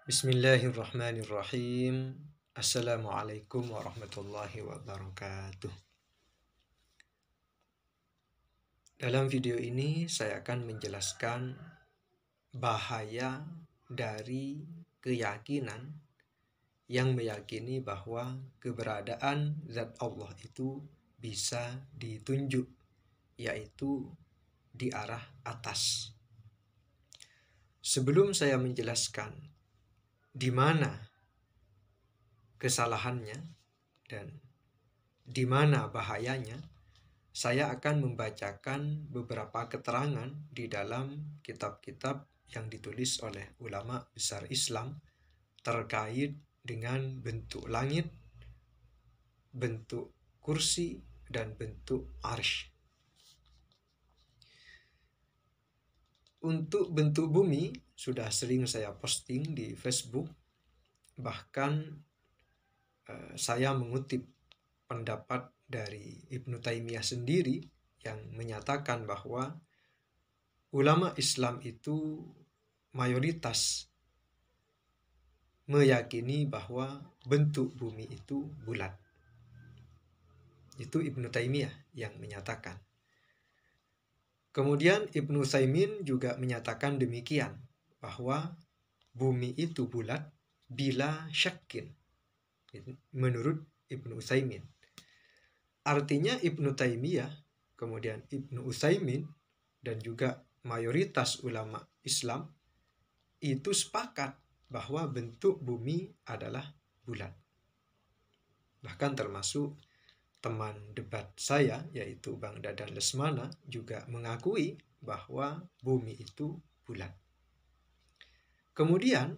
Bismillahirrahmanirrahim. Assalamualaikum warahmatullahi wabarakatuh. Dalam video ini saya akan menjelaskan bahaya dari keyakinan yang meyakini bahwa keberadaan zat Allah itu bisa ditunjuk, yaitu di arah atas. Sebelum saya menjelaskan di mana kesalahannya dan di mana bahayanya, saya akan membacakan beberapa keterangan di dalam kitab-kitab yang ditulis oleh ulama besar Islam terkait dengan bentuk langit, bentuk kursi, dan bentuk arsy. Untuk bentuk bumi sudah sering saya posting di Facebook. Bahkan saya mengutip pendapat dari Ibnu Taimiyah sendiri yang menyatakan bahwa ulama Islam itu mayoritas meyakini bahwa bentuk bumi itu bulat. Itu Ibnu Taimiyah yang menyatakan. Kemudian Ibnu Utsaimin juga menyatakan demikian, bahwa bumi itu bulat bila syakin, menurut Ibnu Utsaimin. Artinya Ibnu Taimiyah, kemudian Ibnu Utsaimin, dan juga mayoritas ulama Islam itu sepakat bahwa bentuk bumi adalah bulat. Bahkan termasuk teman debat saya, yaitu Bang Dadan Lesmana, juga mengakui bahwa bumi itu bulat. Kemudian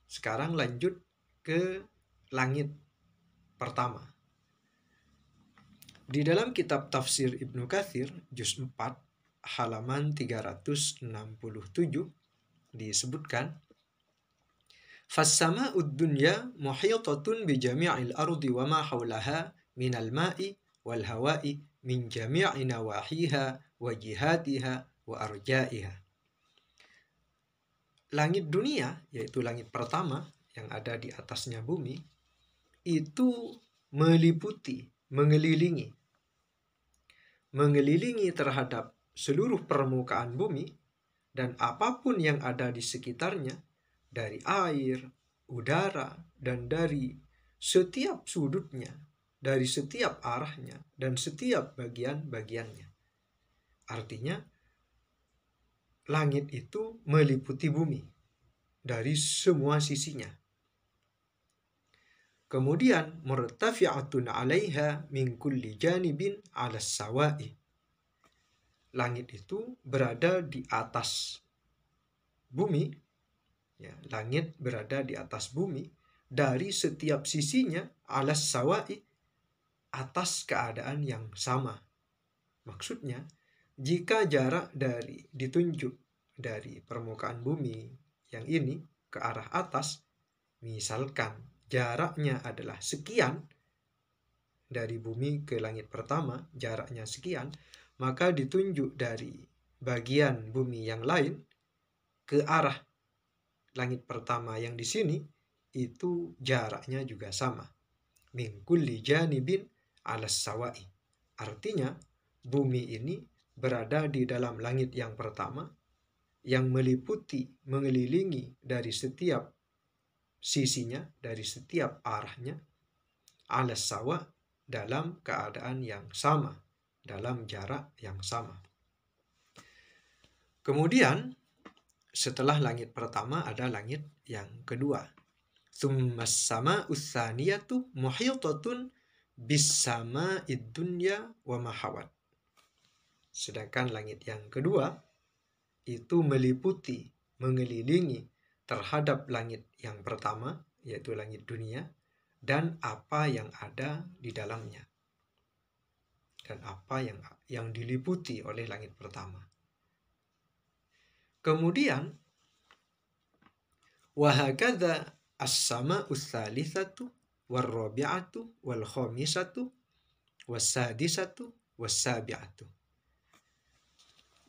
sekarang lanjut ke langit pertama. Di dalam kitab tafsir Ibnu Katsir juz 4 halaman 367 disebutkan, "Fas-sama'ud dunya muhitatun bi jami'il ardi wa ma haulaha minal ma'i wal hawa'i min jami'i nawahiha wa jihatiha wa arja'iha." Langit dunia, yaitu langit pertama yang ada di atasnya bumi, itu meliputi, mengelilingi terhadap seluruh permukaan bumi dan apapun yang ada di sekitarnya, dari air, udara, dan dari setiap sudutnya, dari setiap arahnya, dan setiap bagian-bagiannya. Artinya, langit itu meliputi bumi dari semua sisinya. Kemudian, murtafi'atun 'alaiha min kulli janibin 'alas sawa'i. Langit itu berada di atas bumi, ya, langit berada di atas bumi dari setiap sisinya 'alas sawa'i, atas keadaan yang sama. Maksudnya, jika jarak ditunjuk dari permukaan bumi yang ini ke arah atas, misalkan jaraknya adalah sekian, dari bumi ke langit pertama jaraknya sekian, maka ditunjuk dari bagian bumi yang lain ke arah langit pertama yang di sini, itu jaraknya juga sama. Min kulli janibin 'alas sawa'i. Artinya, bumi ini berada di dalam langit yang pertama yang meliputi, mengelilingi dari setiap sisinya, dari setiap arahnya, 'alas sawa', dalam keadaan yang sama, dalam jarak yang sama. Kemudian setelah langit pertama ada langit yang kedua. Tsummas sama'us tsaniyatu muhitatun bis sama'id dunya wa ma hawat. Sedangkan langit yang kedua itu meliputi, mengelilingi terhadap langit yang pertama, yaitu langit dunia, dan apa yang ada di dalamnya, dan apa yang diliputi oleh langit pertama. Kemudian, wahakadha as-sama'us tsalitsatu war-rabi'atu wal-khamisatu was-sadisatu was-sabi'atu.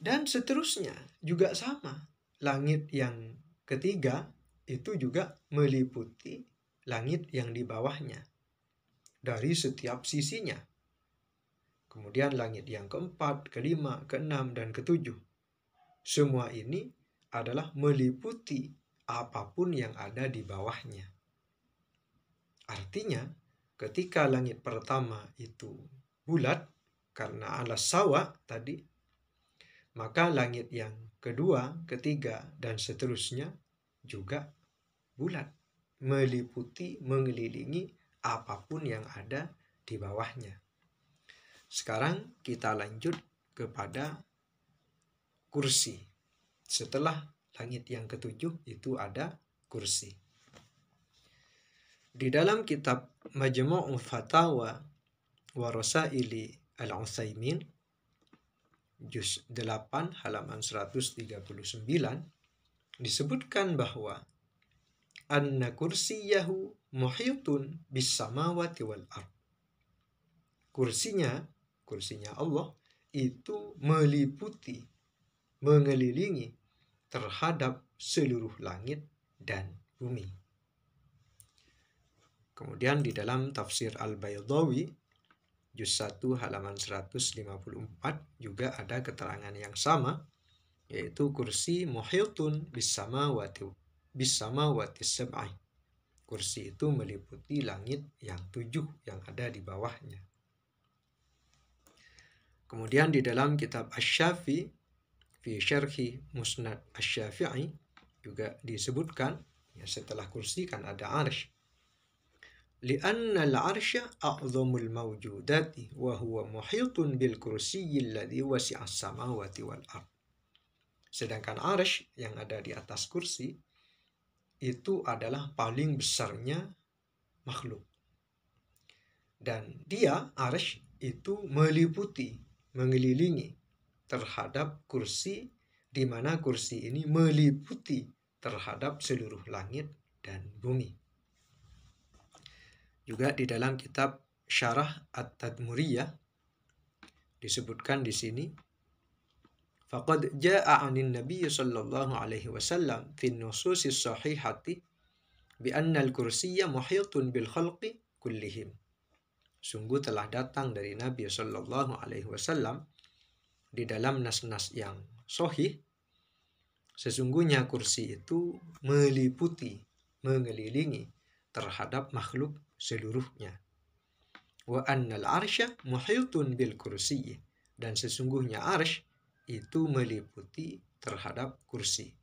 Dan seterusnya juga sama. Langit yang ketiga itu juga meliputi langit yang di bawahnya dari setiap sisinya. Kemudian langit yang keempat, kelima, keenam, dan ketujuh. Semua ini adalah meliputi apapun yang ada di bawahnya. Artinya, ketika langit pertama itu bulat, karena alas sawa tadi, maka langit yang kedua, ketiga, dan seterusnya juga bulat, meliputi, mengelilingi apapun yang ada di bawahnya. Sekarang kita lanjut kepada kursi. Setelah langit yang ketujuh itu ada kursi. Di dalam kitab Majmu' Fatawa wa Rasaili Al-Utsaimin juz 8 halaman 139 disebutkan bahwa anna kursiyahu muhitun bis samawati wal ard. Kursinya Allah itu meliputi, mengelilingi terhadap seluruh langit dan bumi. Kemudian di dalam tafsir Al-Baydawi juz 1 halaman 154 juga ada keterangan yang sama, yaitu kursi muhitun bis samawati sab'i. Kursi itu meliputi langit yang 7 yang ada di bawahnya. Kemudian di dalam kitab Asy-Syafi fi syarhi Musnad Asy-Syafi'i juga disebutkan, ya, setelah kursi kan ada arsy. Li'anna al-arsya a'zamul mawjudati wa huwa muhitun bil kursiyyi alladhi wasi'a as-samawati wal ard. Sedangkan arsy yang ada di atas kursi itu adalah paling besarnya makhluk. Dan dia, arsy, itu meliputi, mengelilingi terhadap kursi, di mana kursi ini meliputi terhadap seluruh langit dan bumi. Juga di dalam kitab Syarah At-Tadmuriyah disebutkan di sini, faqad jaa'a 'anin nabiy sallallahu alaihi wasallam fi an-nusus as-sahihati bi anna al-kursiyya muhitun bil khalqi kullihim. Sungguh telah datang dari Nabi sallallahu alaihi wasallam di dalam nas-nas yang sahih, sesungguhnya kursi itu meliputi, mengelilingi terhadap makhluk seluruhnya. Wa annal arsya muhitun bil kursiyyi, dan sesungguhnya arsy itu meliputi terhadap kursi.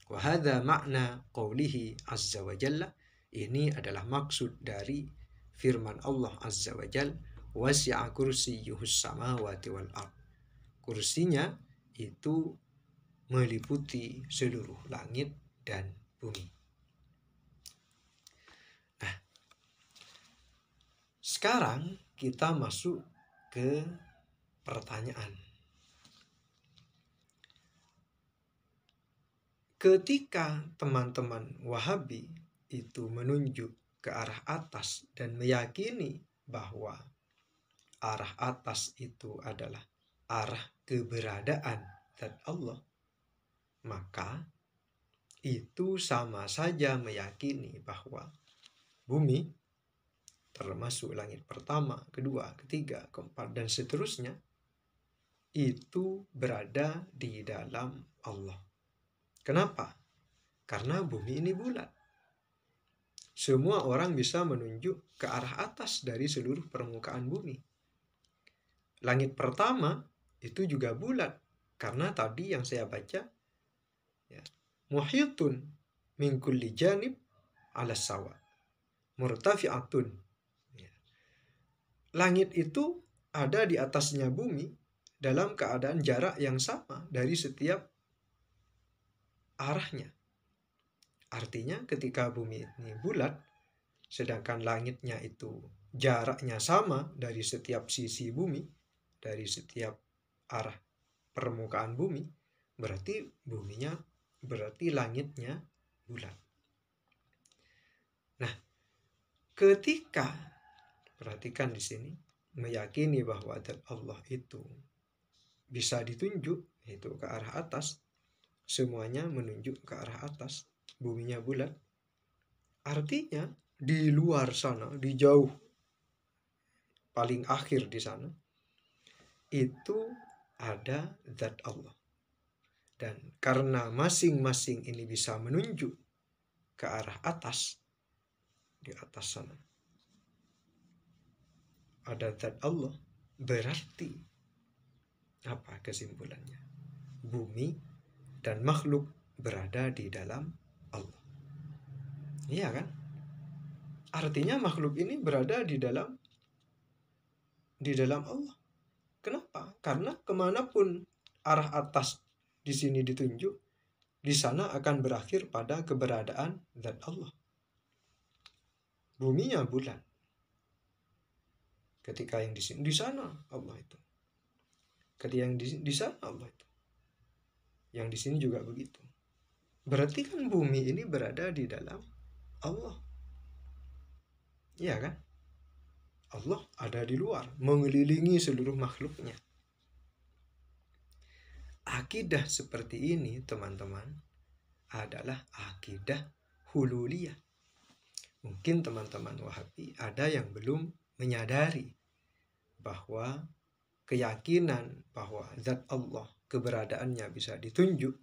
Wa hadza makna qaulihi azza wa jalla, ini adalah maksud dari firman Allah azza wa jalla, wasi'a kursiyyuhus samawati wal ard. Kursinya itu meliputi seluruh langit dan bumi. Nah, sekarang kita masuk ke pertanyaan. Ketika teman-teman Wahabi itu menunjuk ke arah atas dan meyakini bahwa arah atas itu adalah arah keberadaan zat Allah, maka itu sama saja meyakini bahwa bumi, termasuk langit pertama, kedua, ketiga, keempat, dan seterusnya, itu berada di dalam Allah. Kenapa? Karena bumi ini bulat. Semua orang bisa menunjuk ke arah atas dari seluruh permukaan bumi. Langit pertama itu juga bulat, karena tadi yang saya baca, ya, muhitun min kulli janib ala sawa murtafi'atun. Ya. Langit itu ada di atasnya bumi dalam keadaan jarak yang sama dari setiap arahnya. Artinya ketika bumi ini bulat, sedangkan langitnya itu jaraknya sama dari setiap sisi bumi, dari setiap arah permukaan bumi, berarti langitnya bulat. Nah, ketika perhatikan di sini, meyakini bahwa zat Allah itu bisa ditunjuk, yaitu ke arah atas, semuanya menunjuk ke arah atas. buminya bulat, artinya di luar sana, di jauh paling akhir di sana, itu ada zat Allah. Dan karena masing-masing ini bisa menunjuk ke arah atas, di atas sana ada zat Allah, berarti apa kesimpulannya? Bumi dan makhluk berada di dalam Allah. Iya kan? Artinya makhluk ini berada di dalam Allah. Kenapa? Karena kemanapun arah atas di sini ditunjuk, di sana akan berakhir pada keberadaan zat Allah. Buminya bulan. Ketika yang di sana Allah itu. Ketika yang di sana Allah itu. Yang di sini juga begitu. Berarti kan bumi ini berada di dalam Allah. Iya kan? Allah ada di luar, mengelilingi seluruh makhluknya. Akidah seperti ini, teman-teman, adalah akidah hululiyah. Mungkin teman-teman Wahabi ada yang belum menyadari bahwa keyakinan bahwa zat Allah, keberadaannya bisa ditunjuk,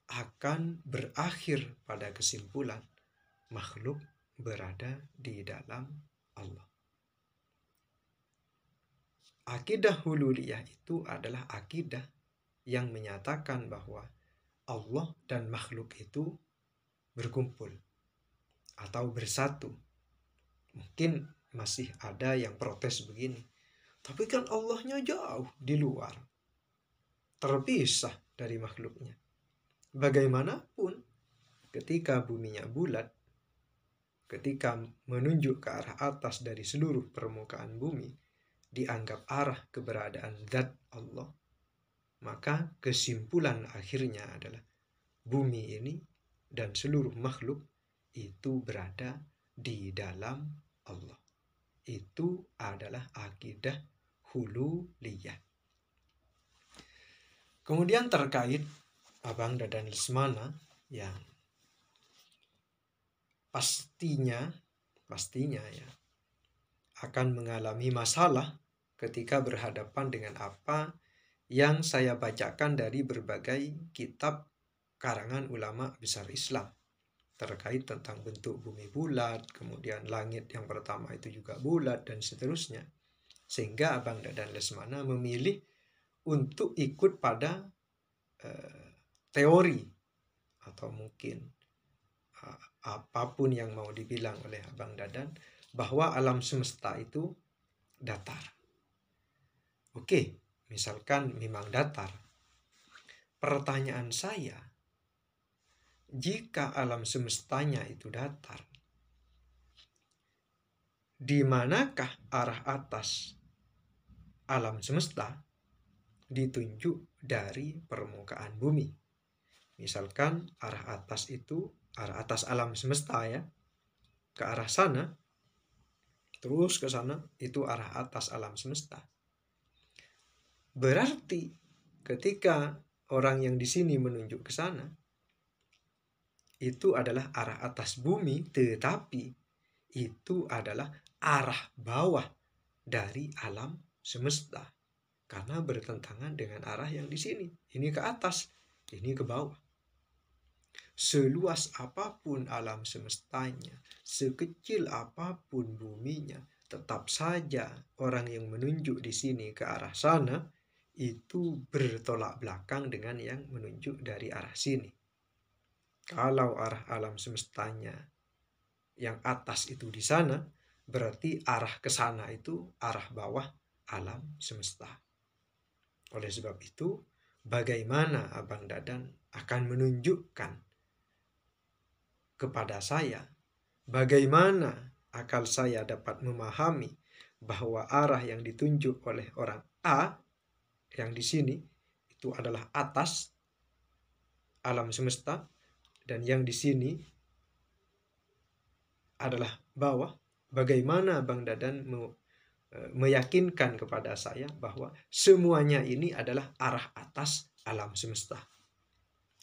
akan berakhir pada kesimpulan makhluk berada di dalam Allah. Akidah hululiyah itu adalah akidah yang menyatakan bahwa Allah dan makhluk itu berkumpul atau bersatu. Mungkin masih ada yang protes begini, tapi kan Allahnya jauh di luar, terpisah dari makhluknya. Bagaimanapun, ketika buminya bulat, ketika menunjuk ke arah atas dari seluruh permukaan bumi, dianggap arah keberadaan zat Allah, maka kesimpulan akhirnya adalah bumi ini dan seluruh makhluk itu berada di dalam Allah. Itu adalah akidah hululiyah. Kemudian terkait Abang Dadan Lesmana yang pastinya ya akan mengalami masalah ketika berhadapan dengan apa yang saya bacakan dari berbagai kitab karangan ulama besar Islam terkait tentang bentuk bumi bulat, kemudian langit yang pertama itu juga bulat, dan seterusnya. Sehingga Abang Dadan Lesmana memilih untuk ikut pada teori atau mungkin apapun yang mau dibilang oleh Abang Dadan, bahwa alam semesta itu datar. Oke, misalkan memang datar. Pertanyaan saya, jika alam semestanya itu datar, di manakah arah atas alam semesta ditunjuk dari permukaan bumi? Misalkan arah atas itu, arah atas alam semesta ya, ke arah sana, terus ke sana, itu arah atas alam semesta. Berarti ketika orang yang di sini menunjuk ke sana, itu adalah arah atas bumi, tetapi itu adalah arah bawah dari alam semesta. Karena bertentangan dengan arah yang di sini. Ini ke atas, ini ke bawah. Seluas apapun alam semestanya, sekecil apapun buminya, tetap saja orang yang menunjuk di sini ke arah sana itu bertolak belakang dengan yang menunjuk dari arah sini. Kalau arah alam semestanya yang atas itu di sana, berarti arah ke sana itu arah bawah alam semesta. Oleh sebab itu, bagaimana Abang Dadan akan menunjukkan kepada saya bagaimana akal saya dapat memahami bahwa arah yang ditunjuk oleh orang A yang di sini itu adalah atas alam semesta, dan yang di sini adalah bawah. Bagaimana Bang Dadan meyakinkan kepada saya bahwa semuanya ini adalah arah atas alam semesta?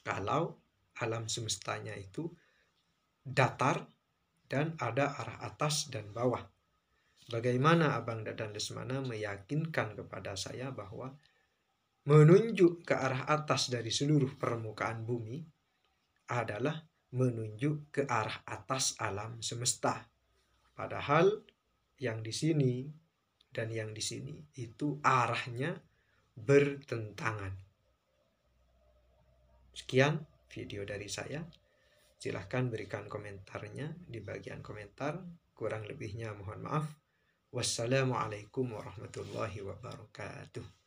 Kalau alam semestanya itu datar dan ada arah atas dan bawah. Bagaimana Abang Dadan Lesmana meyakinkan kepada saya bahwa menunjuk ke arah atas dari seluruh permukaan bumi adalah menunjuk ke arah atas alam semesta. Padahal yang di sini dan yang di sini itu arahnya bertentangan. Sekian video dari saya. Silahkan berikan komentarnya di bagian komentar. Kurang lebihnya mohon maaf. Wassalamualaikum warahmatullahi wabarakatuh.